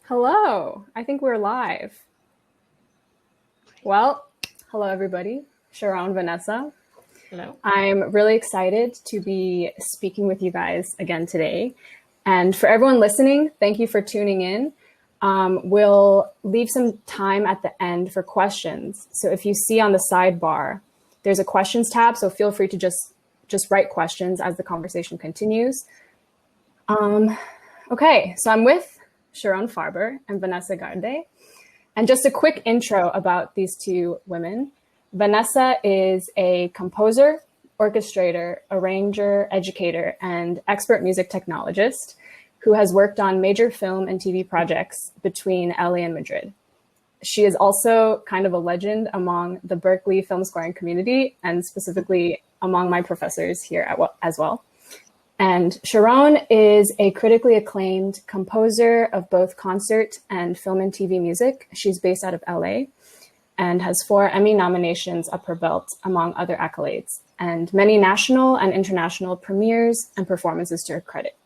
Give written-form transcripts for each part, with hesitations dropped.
Hello, I think we're live. Well, hello everybody, Sharon, Vanessa. Hello. I'm really excited to be speaking with you guys again today. And for everyone listening, thank you for tuning in. We'll leave some time at the end for questions. So if you see on the sidebar, there's a questions tab, so feel free to just write questions as the conversation continues. Okay, so I'm with Sharon Farber and Vanessa Garde. And just a quick intro about these two women. Vanessa is a composer, orchestrator, arranger, educator, and expert music technologist who has worked on major film and TV projects between LA and Madrid. She is also kind of a legend among the Berkeley film scoring community and specifically among my professors here as well. And Sharon is a critically acclaimed composer of both concert and film and TV music. She's based out of LA and has 4 Emmy nominations up her belt, among other accolades, and many national and international premieres and performances to her credit.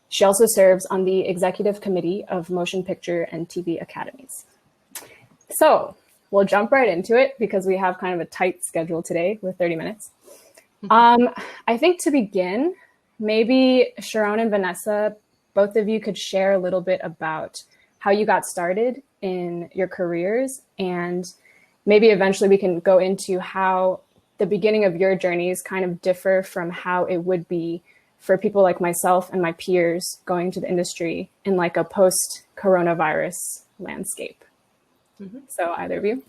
She also serves on the executive committee of Motion Picture and TV Academies. So we'll jump right into it because we have kind of a tight schedule today with 30 minutes. I think to begin, maybe Sharon and Vanessa, both of you could share a little bit about how you got started in your careers, and maybe eventually we can go into how the beginning of your journeys kind of differ from how it would be for people like myself and my peers going to the industry in like a post-coronavirus landscape. Mm-hmm. So either of you?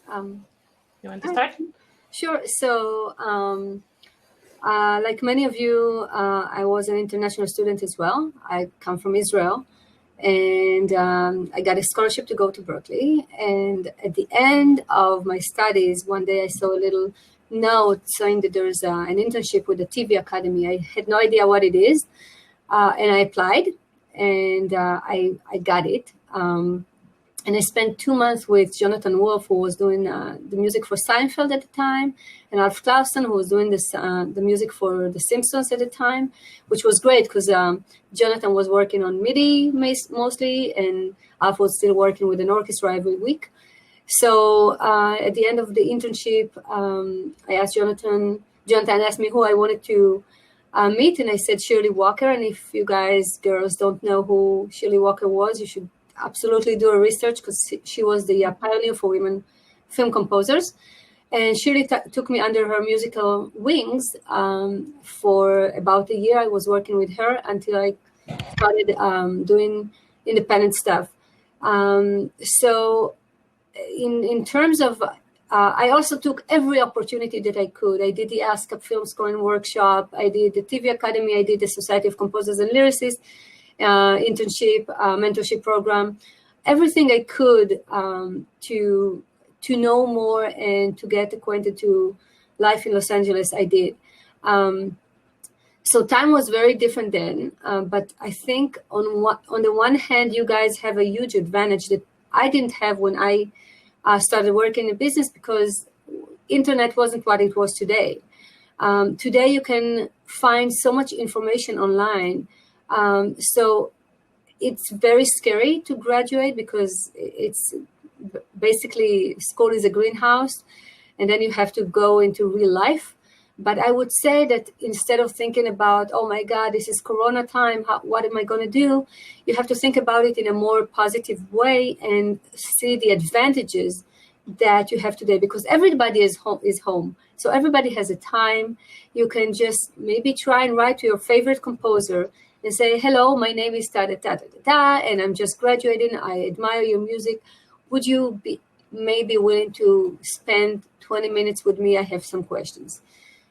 You want to start? Sure. So like many of you, I was an international student as well. I come from Israel, and I got a scholarship to go to Berkeley. And at the end of my studies, one day I saw a little note saying that there's an internship with the TV Academy. I had no idea what it is, and I applied, and I got it. And I spent 2 months with Jonathan Wolf, who was doing the music for Seinfeld at the time, and Alf Clausen, who was doing the music for The Simpsons at the time, which was great because Jonathan was working on MIDI mostly, and Alf was still working with an orchestra every week. So at the end of the internship, I asked Jonathan asked me who I wanted to meet, and I said Shirley Walker. And if you girls don't know who Shirley Walker was, you should absolutely do a research because she was the pioneer for women film composers. And Shirley took me under her musical wings for about a year. I was working with her until I started doing independent stuff. So in terms of, I also took every opportunity that I could. I did the ASCAP film scoring workshop. I did the TV Academy. I did the Society of Composers and Lyricists internship, mentorship program, everything I could to know more and to get acquainted to life in Los Angeles, I did. So time was very different then, but I think on the one hand, you guys have a huge advantage that I didn't have when I started working in business because internet wasn't what it was today. Today, you can find so much information online. So it's very scary to graduate because it's basically school is a greenhouse and then you have to go into real life. But I would say that instead of thinking about, oh my God, this is Corona time, what am I going to do? You have to think about it in a more positive way and see the advantages that you have today because everybody is home. So everybody has a time. You can just maybe try and write to your favorite composer and say, hello, my name is da-da-da-da-da, and I'm just graduating. I admire your music. Would you be maybe willing to spend 20 minutes with me? I have some questions.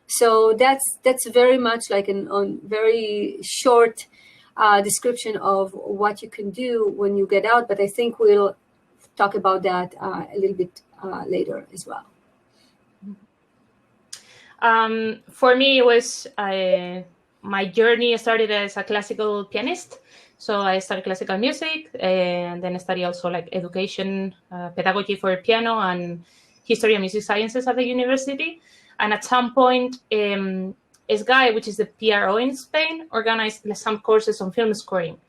So that's very much like a very short description of what you can do when you get out. But I think we'll talk about that a little bit later as well. For me, it was my journey started as a classical pianist. So I studied classical music and then I studied also like education, pedagogy for piano and history and music sciences at the university. And at some point, SGAE, which is the PRO in Spain, organized some courses on film scoring.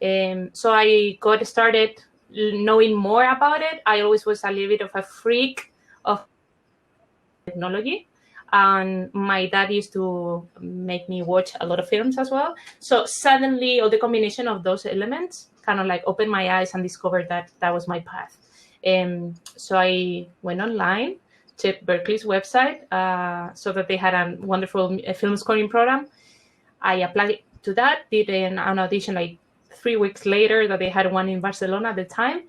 So I got started knowing more about it. I always was a little bit of a freak of technology. And my dad used to make me watch a lot of films as well. So suddenly all the combination of those elements kind of like opened my eyes and discovered that that was my path. So I went online, checked Berklee's website, so that they had a wonderful film scoring program. I applied to that, did an audition like 3 weeks later that they had one in Barcelona at the time,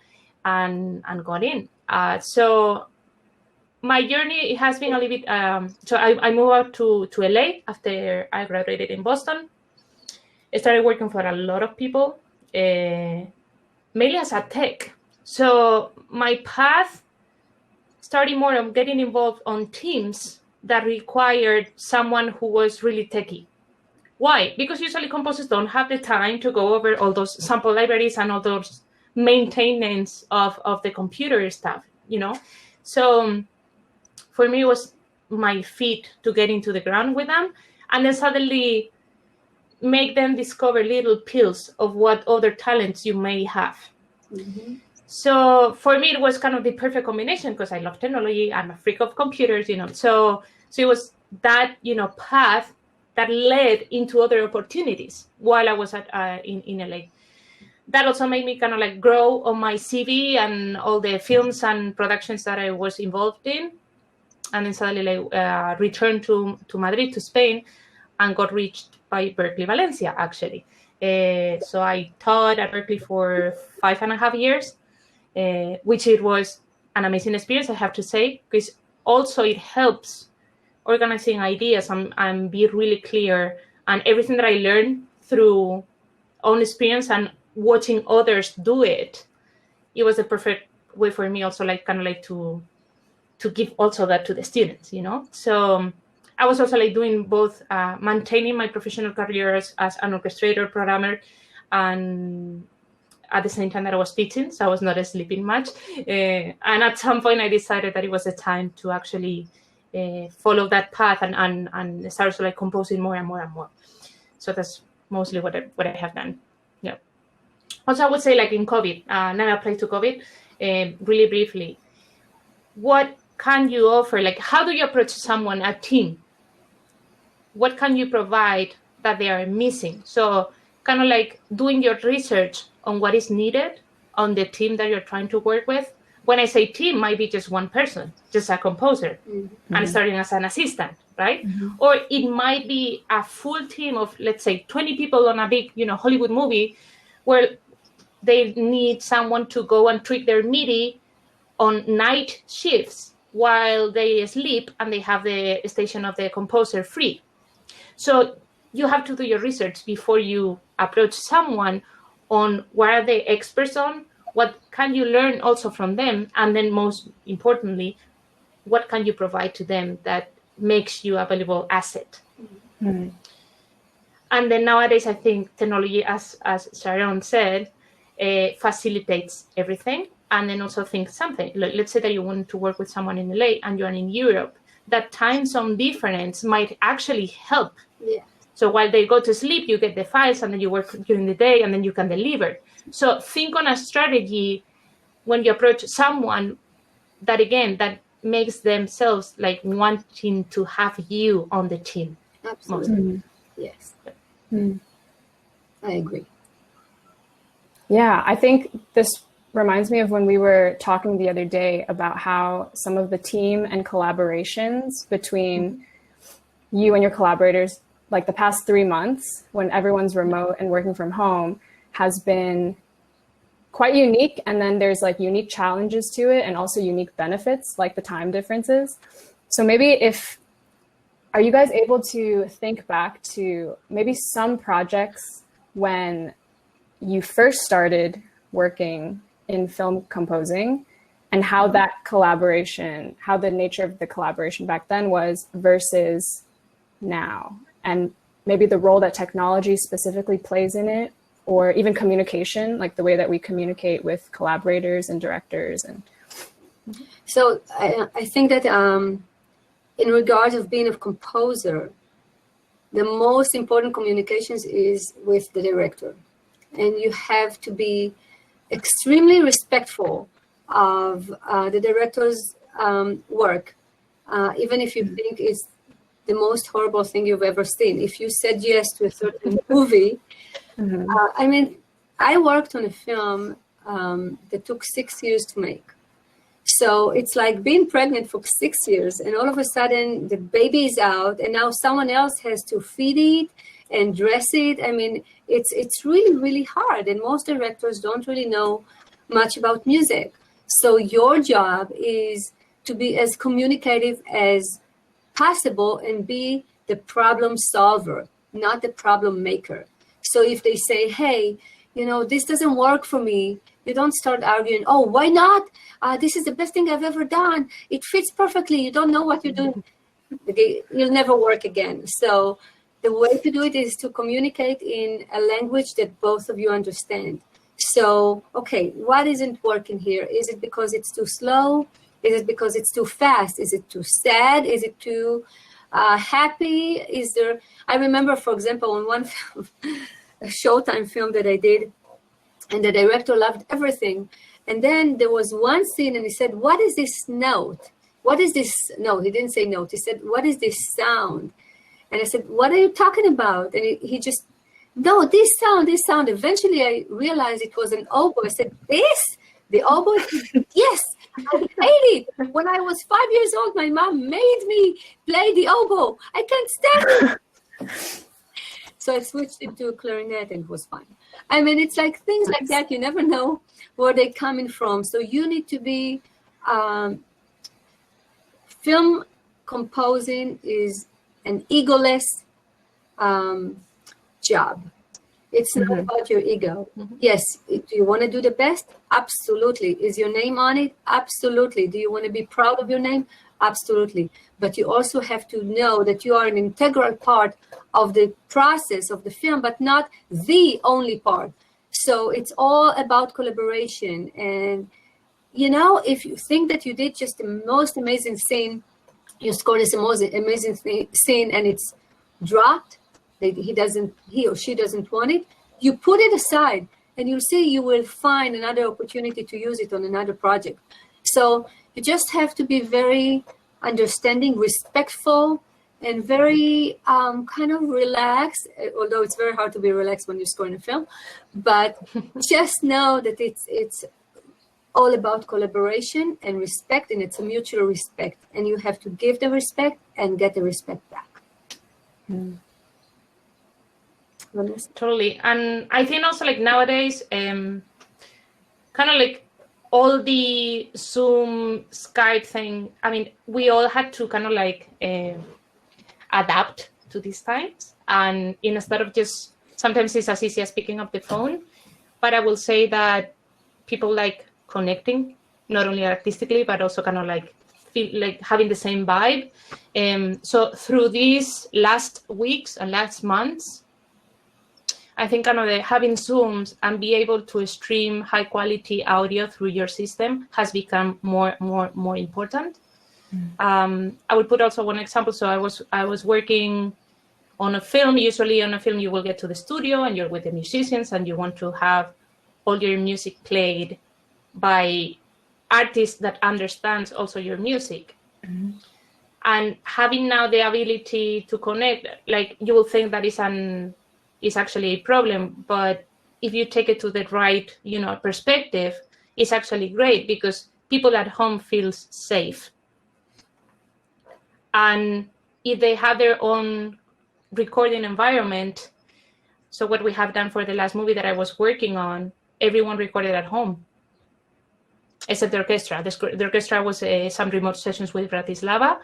and got in. So my journey has been a little bit, so I moved out to LA after I graduated in Boston. I started working for a lot of people, mainly as a tech. So my path started more of getting involved on teams that required someone who was really techie. Why? Because usually composers don't have the time to go over all those sample libraries and all those maintenance of the computer stuff, you know? So for me, it was my feet to get into the ground with them, and then suddenly make them discover little pills of what other talents you may have. Mm-hmm. So for me, it was kind of the perfect combination because I love technology. I'm a freak of computers, you know. So it was that, you know, path that led into other opportunities while I was in LA. That also made me kind of like grow on my CV and all the films and productions that I was involved in. And then suddenly returned to Madrid, to Spain, and got reached by Berklee Valencia, actually. So I taught at Berklee for 5.5 years, which it was an amazing experience, I have to say, because also it helps organizing ideas and be really clear. And everything that I learned through own experience and watching others do it, it was the perfect way for me also, like kind of like to give also that to the students, you know? So I was also like doing both, maintaining my professional career as an orchestrator, programmer, and at the same time that I was teaching, so I was not sleeping much. And at some point I decided that it was the time to actually follow that path and start also like composing more and more and more. So that's mostly what I have done. Yeah. Also, I would say like in COVID, now I apply to COVID, really briefly, what can you offer? Like, how do you approach someone, a team? What can you provide that they are missing? So kind of like doing your research on what is needed on the team that you're trying to work with. When I say team, might be just one person, just a composer, mm-hmm. and starting as an assistant, right? Mm-hmm. Or it might be a full team of, let's say, 20 people on a big, you know, Hollywood movie where they need someone to go and tweak their MIDI on night shifts while they sleep and they have the station of the composer free. So you have to do your research before you approach someone on what are they experts on, what can you learn also from them, and then most importantly, what can you provide to them that makes you a valuable asset. Mm-hmm. And then nowadays, I think technology, as Sharon said, facilitates everything. And then also think something, let's say that you want to work with someone in LA and you're in Europe, that time zone difference might actually help. Yeah. So while they go to sleep, you get the files and then you work during the day and then you can deliver. So think on a strategy when you approach someone that, again, that makes themselves like wanting to have you on the team. Absolutely. Mm-hmm. Yes. Mm. I agree. Yeah, I think this reminds me of when we were talking the other day about how some of the team and collaborations between you and your collaborators, like the past 3 months when everyone's remote and working from home, has been quite unique. And then there's like unique challenges to it and also unique benefits, like the time differences. So maybe are you guys able to think back to maybe some projects when you first started working in film composing and how that collaboration, how the nature of the collaboration back then was versus now, and maybe the role that technology specifically plays in it, or even communication, like the way that we communicate with collaborators and directors. And so I think that in regards of being a composer, the most important communications is with the director. and you have to be extremely respectful of the director's work, even if you think it's the most horrible thing you've ever seen. If you said yes to a certain movie, I mean, I worked on a film that took 6 years to make. So it's like being pregnant for 6 years, and all of a sudden the baby is out, and now someone else has to feed it and dress it. I mean, it's really, really hard, and most directors don't really know much about music. So your job is to be as communicative as possible and be the problem solver, not the problem maker. So if they say, hey, you know, this doesn't work for me, you don't start arguing, oh, why not? This is the best thing I've ever done. It fits perfectly. You don't know what you're doing. You'll never work again. So the way to do it is to communicate in a language that both of you understand. So, okay, what isn't working here? Is it because it's too slow? Is it because it's too fast? Is it too sad? Is it too happy? Is there? I remember, for example, on one film, a Showtime film that I did, and the director loved everything. And then there was one scene, and he said, "What is this note? What is this note?" He didn't say note. He said, "What is this sound?" And I said, "What are you talking about?" And he just, "No, this sound, this sound." Eventually, I realized it was an oboe. I said, "This? The oboe?" Yes. I hate it. When I was 5 years old, my mom made me play the oboe. I can't stand it. So I switched it to a clarinet, and it was fine. I mean, it's like things like that. You never know where they're coming from. So you need to be, film composing is an egoless job. It's not about your ego. Yes, do you want to do the best? Absolutely. Is your name on it? Absolutely. Do you want to be proud of your name? Absolutely. But you also have to know that you are an integral part of the process of the film, but not the only part. So it's all about collaboration. And, you know, if you think that you did just the most amazing scene, you scored this amazing scene, and it's dropped, he or she doesn't want it, you put it aside, and you'll see you will find another opportunity to use it on another project. So you just have to be very understanding, respectful, and very kind of relaxed, although it's very hard to be relaxed when you're scoring a film. But just know that it's all about collaboration and respect, and it's a mutual respect. And you have to give the respect and get the respect back. Vanessa? Totally. And I think also like nowadays, kind of like all the Zoom, Skype thing, I mean, we all had to kind of like adapt to these times. And instead of just, sometimes it's as easy as picking up the phone, but I will say that people like connecting, not only artistically, but also kind of like feel like having the same vibe. So through these last weeks and last months, I think kind of having Zooms and be able to stream high quality audio through your system has become more important. I will put also one example. So I was working on a film. Usually on a film, you will get to the studio and you're with the musicians and you want to have all your music played by artists that understands also your music. And having now the ability to connect, like you will think that is actually a problem, but if you take it to the right, perspective, it's actually great because people at home feels safe. And if they have their own recording environment, so what we have done for the last movie that I was working on, everyone recorded at home, except the orchestra. The orchestra was some remote sessions with Bratislava,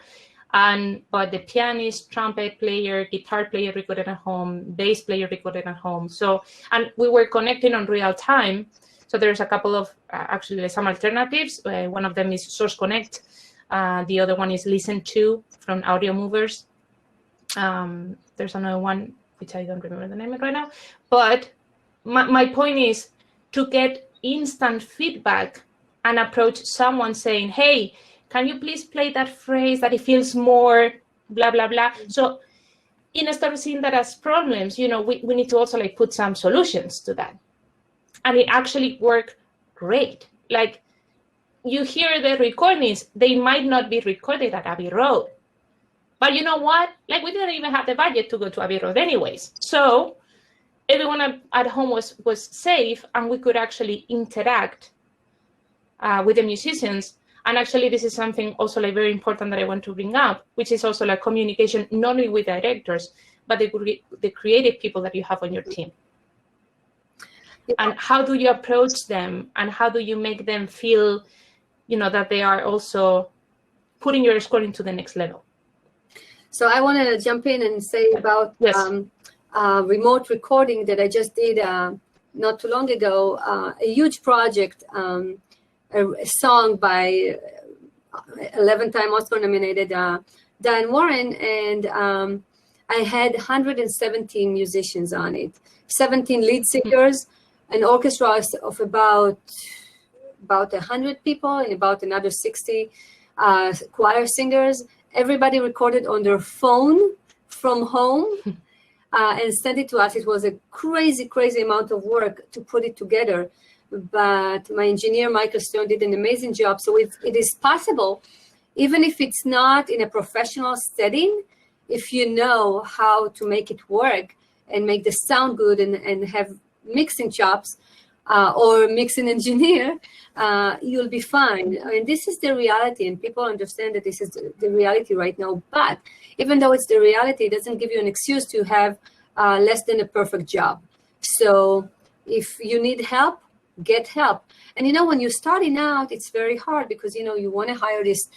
but the pianist, trumpet player, guitar player recorded at home, bass player recorded at home. So, and we were connecting on real time. So there's a couple of actually some alternatives. One of them is Source Connect. The other one is Listen To from Audio Movers. There's another one which I don't remember the name of right now. But my point is to get instant feedback and approach someone saying, hey, can you please play that phrase that it feels more blah, blah, blah. So instead of seeing that as problems, we need to also like put some solutions to that. and it actually worked great. Like, you hear the recordings, they might not be recorded at Abbey Road, but you know what? Like, we didn't even have the budget to go to Abbey Road anyways. So everyone at home was safe, and we could actually interact with the musicians. And actually, this is something also like very important that I want to bring up, which is also like communication, not only with directors, but the creative people that you have on your team. And how do you approach them, and how do you make them feel, that they are also putting your score into the next level? So I want to jump in and say about remote recording that I just did not too long ago, a huge project, a song by 11-time Oscar-nominated Diane Warren, and I had 117 musicians on it, 17 lead singers, an orchestra of about 100 people, and about another 60 choir singers. Everybody recorded on their phone from home and sent it to us. It was a crazy, crazy amount of work to put it together. But my engineer, Michael Stone, did an amazing job. So it is possible, even if it's not in a professional setting, if you know how to make it work and make the sound good and have mixing chops or mixing engineer, you'll be fine. I mean, this is the reality, and people understand that this is the reality right now. But even though it's the reality, it doesn't give you an excuse to have less than a perfect job. So if you need help, get help. And when you're starting out, it's very hard because you want to hire this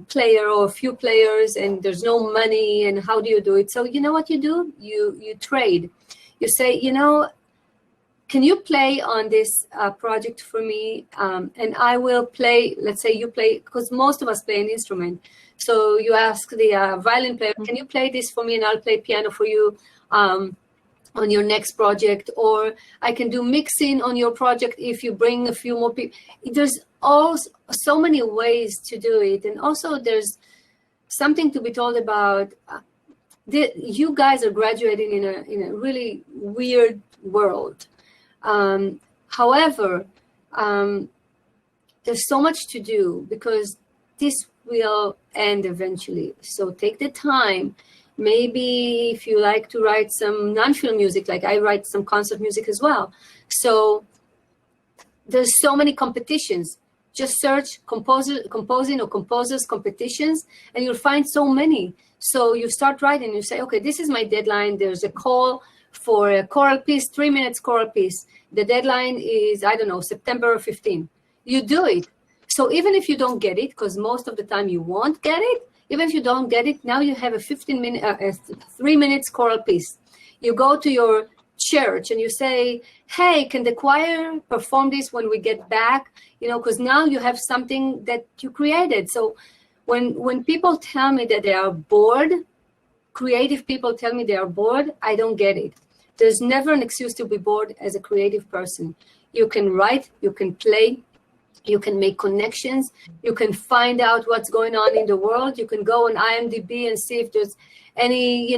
player or a few players, and there's no money, and how do you do it? So what you do, you trade. You say, can you play on this project for me, and I will play. Let's say you play, because most of us play an instrument. So you ask the violin player, can you play this for me, and I'll play piano for you on your next project, or I can do mixing on your project if you bring a few more people. There's so many ways to do it. And also there's something to be told about, you guys are graduating in a really weird world. However, there's so much to do because this will end eventually. So take the time. Maybe if you like to write some non-film music, like I write some concert music as well. So there's so many competitions. Just search composing or composers competitions, and you'll find so many. So you start writing, you say, okay, this is my deadline. There's a call for a choral piece, 3 minutes choral piece. The deadline is, I don't know, September 15. You do it. So even if you don't get it, because most of the time you won't get it, even if you don't get it, now you have a 3 minutes choral piece. You go to your church and you say, hey, can the choir perform this when we get back? Because now you have something that you created. So when people tell me that they are bored, creative people tell me they are bored, I don't get it. There's never an excuse to be bored as a creative person. You can write, you can play, you can make connections, you can find out what's going on in the world. You can go on IMDb and see if there's any,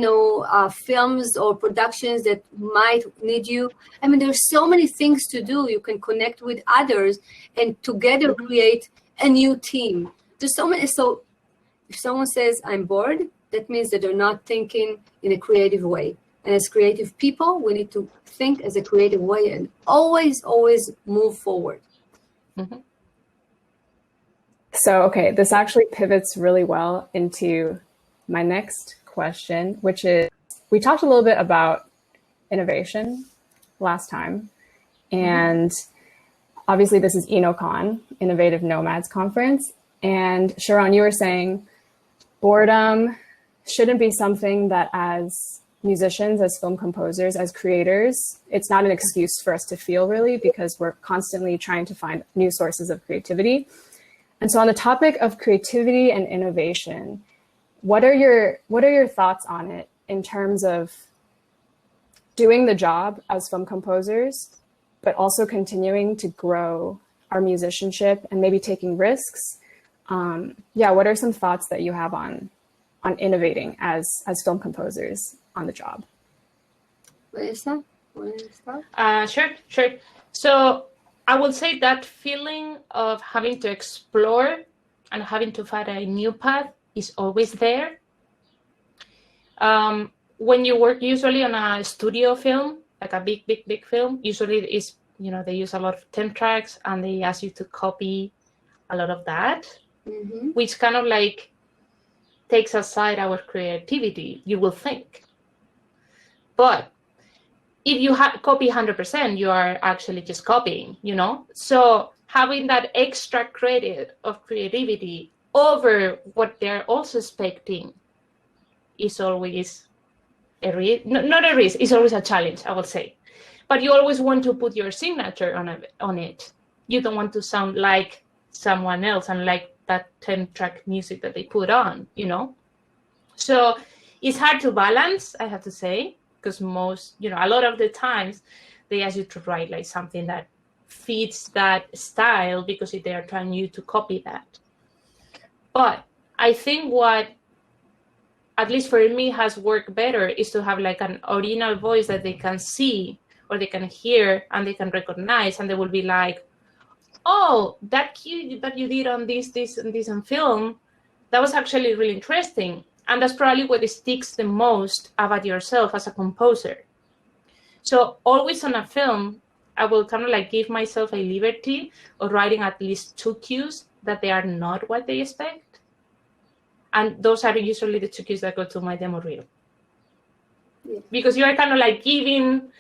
films or productions that might need you. I mean, there's so many things to do. You can connect with others and together create a new team. There's so many. So if someone says, I'm bored, that means that they're not thinking in a creative way. And as creative people, we need to think as a creative way and always, always move forward. Mm-hmm. So, okay, this actually pivots really well into my next question, which is, we talked a little bit about innovation last time. And obviously this is INOCON, Innovative Nomads Conference. And Sharon, you were saying boredom shouldn't be something that as musicians, as film composers, as creators, it's not an excuse for us to feel really, because we're constantly trying to find new sources of creativity. And so on the topic of creativity and innovation, what are your thoughts on it in terms of doing the job as film composers, but also continuing to grow our musicianship and maybe taking risks? What are some thoughts that you have on innovating as film composers on the job? Vanessa, Want to start? Sure. So I will say that feeling of having to explore and having to find a new path is always there. When you work usually on a studio film, like a big film, usually is, they use a lot of temp tracks and they ask you to copy a lot of that, which kind of like takes aside our creativity, you will think. But if you copy 100%, you are actually just copying, So having that extra credit of creativity over what they're also expecting is always not a risk, it's always a challenge, I would say. But you always want to put your signature on it. You don't want to sound like someone else and like that 10-track music that they put on, So it's hard to balance, I have to say, because most, a lot of the times they ask you to write like something that fits that style because they are trying you to copy that. But I think what, at least for me, has worked better is to have like an original voice that they can see or they can hear and they can recognize, and they will be like, oh, that cue that you did on this and this on film, that was actually really interesting. And that's probably what sticks the most about yourself as a composer. So always on a film, I will kind of like give myself a liberty of writing at least 2 cues that they are not what they expect. And those are usually the 2 cues that go to my demo reel. Yeah. Because you are kind of like giving,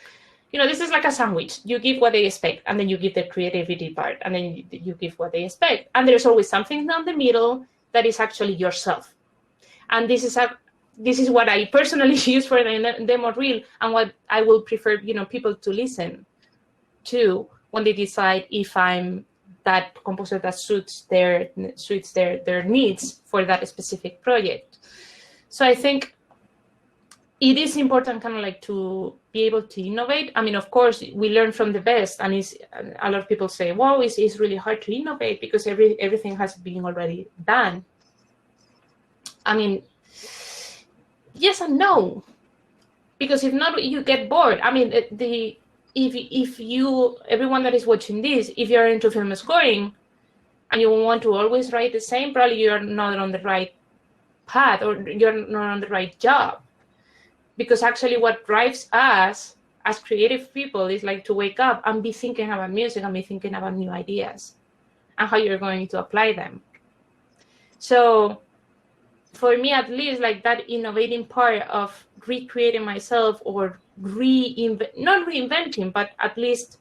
this is like a sandwich. You give what they expect, and then you give the creativity part, and then you give what they expect. And there's always something down the middle that is actually yourself. And this is what I personally use for the demo reel, and what I will prefer, people to listen to when they decide if I'm that composer that suits their needs for that specific project. So I think it is important kind of like to be able to innovate. I mean, of course, we learn from the best, and a lot of people say, wow, it's really hard to innovate because everything has been already done. I mean, yes and no, because if not, you get bored. I mean, if everyone that is watching this, if you're into film scoring and you want to always write the same, probably you're not on the right path or you're not on the right job. Because actually what drives us as creative people is like to wake up and be thinking about music and be thinking about new ideas and how you're going to apply them. So for me, at least, like that innovating part of recreating myself or not reinventing, but at least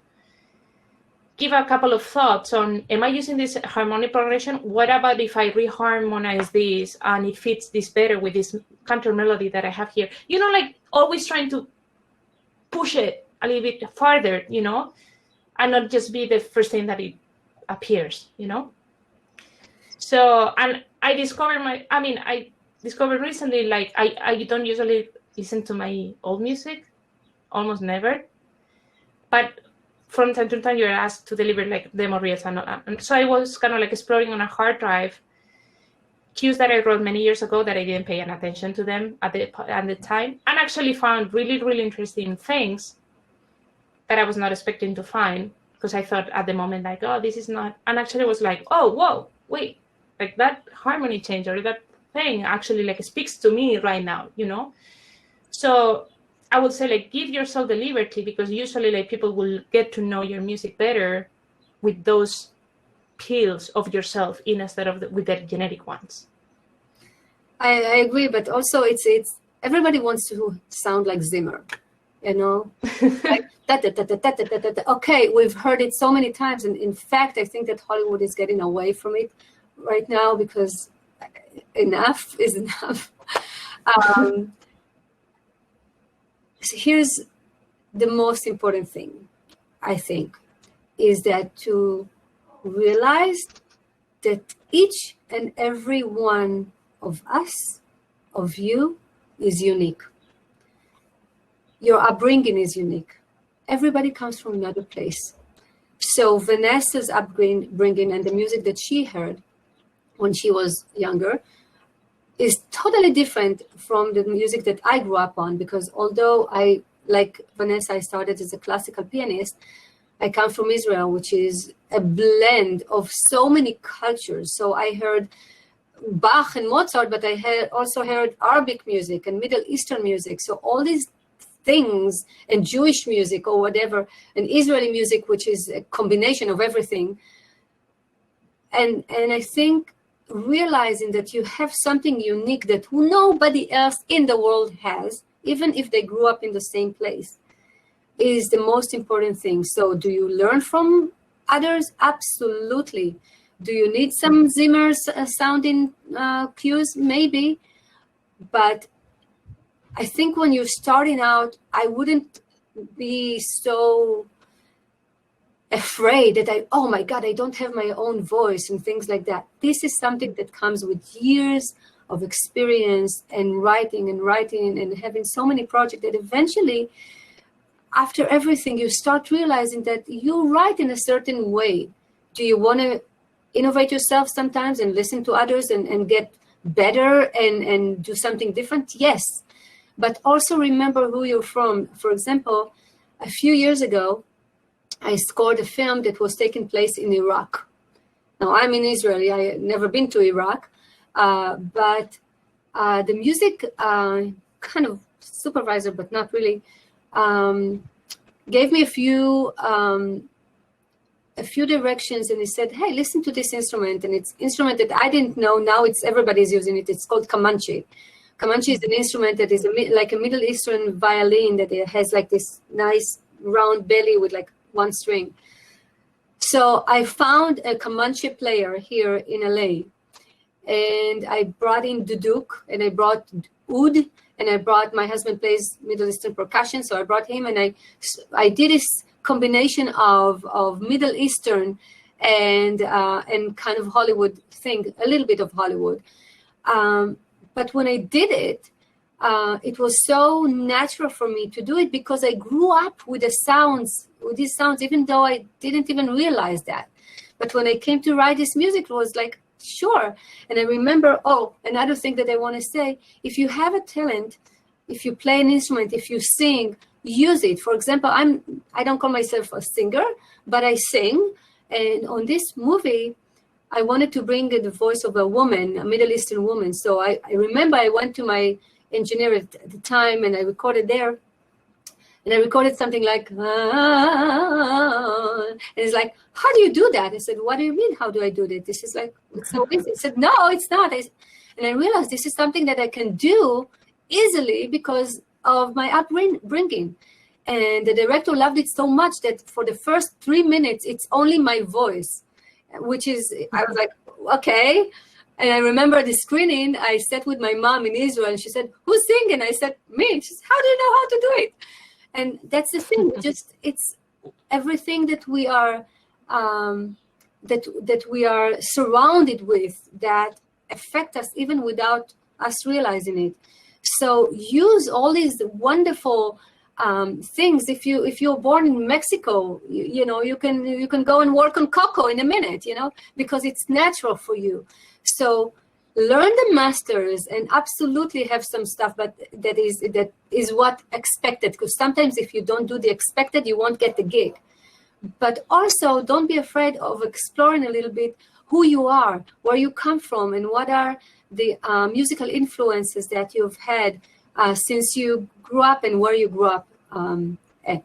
give a couple of thoughts on, am I using this harmonic progression? What about if I reharmonize this and it fits this better with this counter melody that I have here? Like always trying to push it a little bit farther, and not just be the first thing that it appears, So, and I discovered recently, like I don't usually listen to my old music, almost never, but from time to time you're asked to deliver like demo reels, and so I was kind of like exploring on a hard drive cues that I wrote many years ago that I didn't pay any attention to them at the time, and actually found really, really interesting things that I was not expecting to find, because I thought at the moment like, oh, this is not, and actually was like, oh, whoa, wait, like that harmony change or that thing actually like speaks to me right now, So I would say like give yourself the liberty, because usually like people will get to know your music better with those peels of yourself instead of with the generic ones. I agree, but also it's everybody wants to sound like Zimmer, like okay, we've heard it so many times, and in fact I think that Hollywood is getting away from it right now because enough is enough. So here's the most important thing, I think, is that to realize that each and every one of us, of you, is unique. Your upbringing is unique. Everybody comes from another place. So Vanessa's upbringing and the music that she heard when she was younger is totally different from the music that I grew up on, because although I like Vanessa, I started as a classical pianist. I come from Israel, which is a blend of so many cultures. So I heard Bach and Mozart, but I also heard Arabic music and Middle Eastern music. So all these things, and Jewish music or whatever, and Israeli music, which is a combination of everything. And I think realizing that you have something unique that nobody else in the world has, even if they grew up in the same place, is the most important thing. So do you learn from others? Absolutely. Do you need some Zimmer's sounding cues? Maybe. But I think when you're starting out, I wouldn't be so afraid that oh my God, I don't have my own voice and things like that. This is something that comes with years of experience and writing and having so many projects that eventually, after everything, you start realizing that you write in a certain way. Do you want to innovate yourself sometimes and listen to others and get better and do something different? Yes. But also remember who you're from. For example, a few years ago, I scored a film that was taking place in Iraq. Now, I'm in Israel. I had never been to Iraq. But the music kind of supervisor, but not really, gave me a few directions, and he said, hey, listen to this instrument. And it's instrument that I didn't know. Now everybody's using it. It's called kamanche. Kamanche is an instrument that is like a Middle Eastern violin that it has like this nice round belly with like one string. So I found a kamanche player here in LA, and I brought in duduk, and I brought oud, and I brought, my husband plays Middle Eastern percussion, so I brought him, and I did this combination of Middle Eastern and kind of Hollywood thing, a little bit of Hollywood. But when I did it, it was so natural for me to do it because I grew up with these sounds, even though I didn't even realize that. But when I came to write this music, it was like, sure. And I remember, another thing that I want to say, if you have a talent, if you play an instrument, if you sing, use it. For example, I don't call myself a singer, but I sing. And on this movie, I wanted to bring the voice of a woman, a Middle Eastern woman. So I remember I went to my engineer at the time, and I recorded there. And I recorded something like, and it's like, how do you do that? I said, what do you mean, how do I do that? This is like, it's so easy. I said, no, it's not. And I realized this is something that I can do easily because of my upbringing. And the director loved it so much that for the first 3 minutes, it's only my voice, which is, I was like, okay. And I remember the screening, I sat with my mom in Israel, and she said, who's singing? I said, me. She said, how do you know how to do it? And that's the thing. It's everything that we are that we are surrounded with that affect us even without us realizing it. So use all these wonderful things. If you're born in Mexico, you can go and work on cocoa in a minute, because it's natural for you. So learn the masters and absolutely have some stuff, but that is what expected. Because sometimes if you don't do the expected, you won't get the gig. But also don't be afraid of exploring a little bit who you are, where you come from, and what are the musical influences that you've had since you grew up and where you grew up at.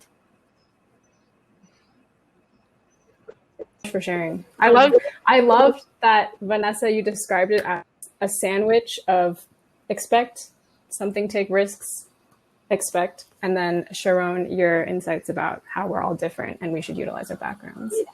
For sharing. I love that, Vanessa, you described it as a sandwich of expect, something, take risks, expect, and then Sharon, your insights about how we're all different and we should utilize our backgrounds. Yeah.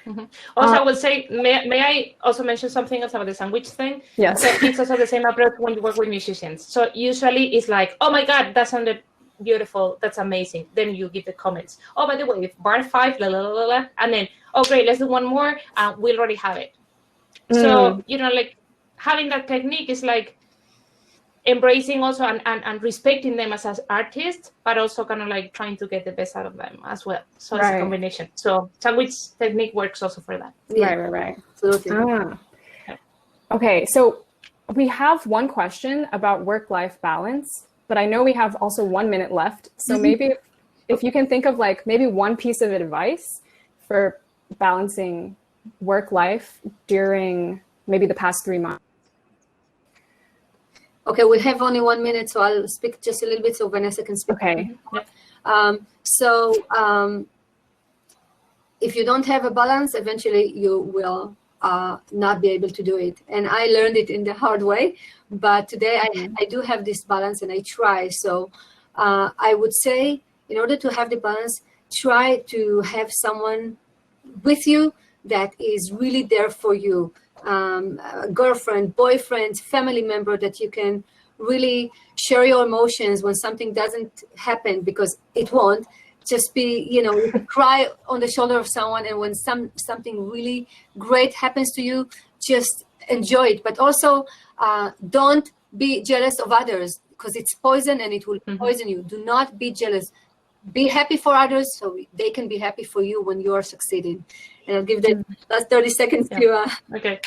Mm-hmm. Also, I would say, may I also mention something else about the sandwich thing? Yes. So it's also the same approach when you work with musicians. So usually it's like, oh my God, that sounded beautiful, that's amazing. Then you give the comments. Oh, by the way, bar 5, la la la la, and then, oh great, let's do one more, and we already have it. So, like having that technique is like embracing also and respecting them as artists, but also kind of like trying to get the best out of them as well. So it's a combination. So sandwich technique works also for that. Yeah. Right. Absolutely. Okay, so we have one question about work-life balance. but I know we have also 1 minute left. So maybe if you can think of like maybe one piece of advice for balancing work life during maybe the past 3 months. Okay, we have only 1 minute, so I'll speak just a little bit so Vanessa can speak. Okay. If you don't have a balance, eventually you will not be able to do it. And I learned it in the hard way, but today I do have this balance and I try. So I would say, in order to have the balance, try to have someone with you that is really there for you. A girlfriend, boyfriend, family member that you can really share your emotions when something doesn't happen, because it won't. Just be, you can cry on the shoulder of someone, and when something really great happens to you, just enjoy it. But also, don't be jealous of others, because it's poison and it will poison you. Do not be jealous. Be happy for others so they can be happy for you when you are succeeding. And I'll give the last 30 seconds to... Okay.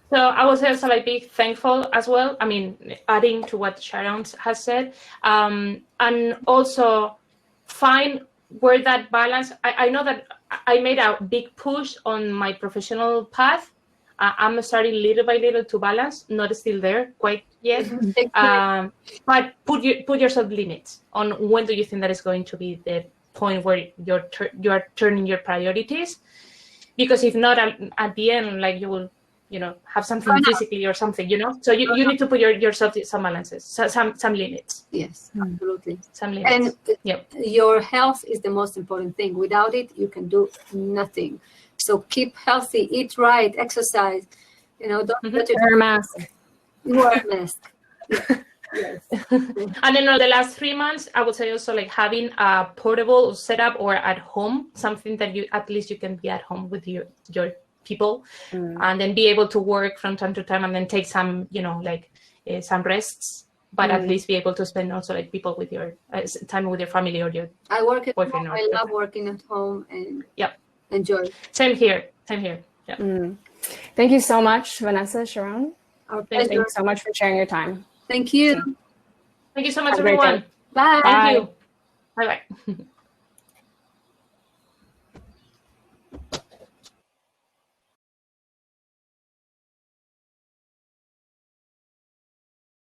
So I was also like be thankful as well. I mean, adding to what Sharon has said. And also find where that balance... I know that I made a big push on my professional path. I'm starting little by little to balance, not still there quite yet. But put yourself limits on when do you think that is going to be the point where you are turning your priorities, because if not, at the end, like you will, have something physically or something, So you need to put yourself some balances, some limits. Yes, absolutely. Some limits. And your health is the most important thing. Without it, you can do nothing. So keep healthy, eat right, exercise. Don't wear a mask. Wear a mask. Yes. And then the last 3 months, I would say also like having a portable setup or at home, something that at least you can be at home with your people, and then be able to work from time to time, and then take some, some rests, but at least be able to spend also like people with your time with your family or your I work at boyfriend. Home. I love working at home and enjoy. Same here. Yeah. Thank you so much, Vanessa, Sharon. Thank you so much for sharing your time. Thank you. Thank you so much, everyone. Bye. Thank you. Bye-bye.